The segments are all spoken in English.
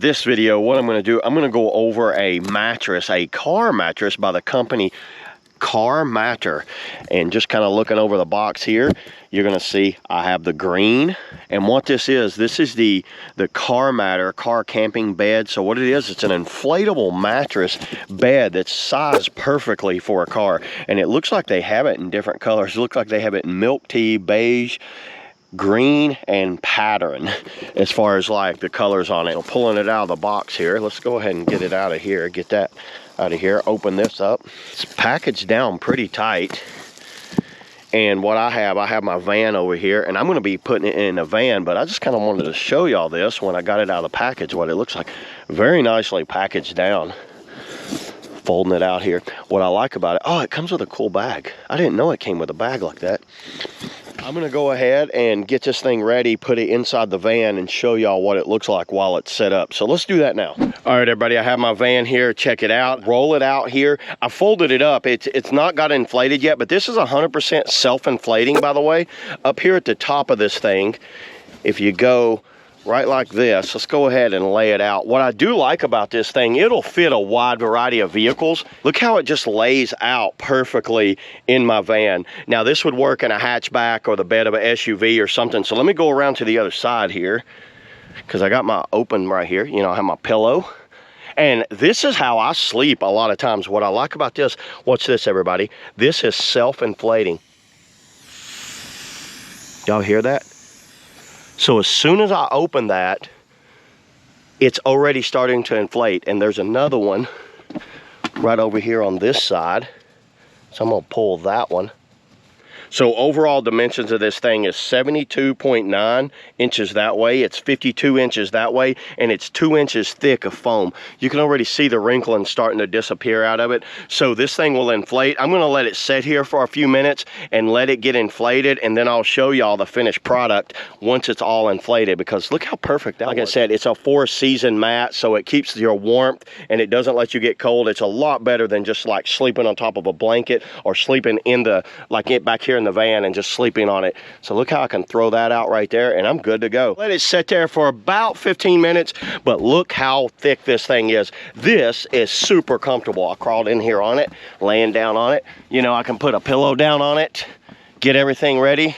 this video, what I'm going to do, I'm going to go over a mattress, a car mattress by the company KARMATER. And just kind of looking over the box here, you're going to see I have the green. And what this is the KARMATER car camping bed. So what it is, it's an inflatable mattress bed that's sized perfectly for a car. And it looks like they have it in different colors. It looks like they have it in milk tea, beige, green, and pattern as far as like the colors on it. I'm pulling it out of the box here. Let's go ahead and get it out of here. Get that out of here. Open this up. It's packaged down pretty tight. And what I have my van over here, and I'm going to be putting it in a van, but I just kind of wanted to show y'all this when I got it out of the package, what it looks like. Very nicely packaged down. Folding it out here. What I like about it, oh, it comes with a cool bag. I didn't know it came with a bag like that. I'm going to go ahead and get this thing ready, put it inside the van, and show y'all what it looks like while it's set up. So let's do that now. All right, everybody, I have my van here. Check it out. Roll it out here. I folded it up. It's not got inflated yet, but this is 100% self-inflating, by the way. Up here at the top of this thing, if you go right like this, let's go ahead and lay it out. What I do like about this thing, it'll fit a wide variety of vehicles. Look how it just lays out perfectly in my van. Now this would work in a hatchback or the bed of an SUV or something. So let me go around to the other side here, because I got my open right here. You know, I have my pillow. And this is how I sleep a lot of times. What I like about this, watch this, everybody. This is self-inflating. Y'all hear that? So as soon as I open that, it's already starting to inflate. And there's another one right over here on this side. So I'm gonna pull that one. So overall dimensions of this thing is 72.9 inches that way. It's 52 inches that way, and it's 2 inches thick of foam. You can already see the wrinkling starting to disappear out of it. So this thing will inflate. I'm gonna let it sit here for a few minutes and let it get inflated, and then I'll show y'all the finished product once it's all inflated, because look how perfect that was. Like I said, it's a 4-season mat, so it keeps your warmth and it doesn't let you get cold. It's a lot better than just like sleeping on top of a blanket or sleeping in the, like it back here in the van and just sleeping on it. So look how I can throw that out right there, and I'm good to go. Let it sit there for about 15 minutes, but look how thick this thing is. This is super comfortable. I crawled in here on it, laying down on it. You know, I can put a pillow down on it, get everything ready,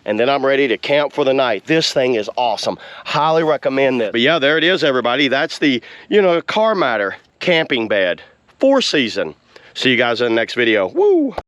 and then I'm ready to camp for the night. This thing is awesome. Highly recommend this. But yeah, there it is, everybody. That's the, you know, KARMATER camping bed, 4-season. See you guys in the next video. Woo!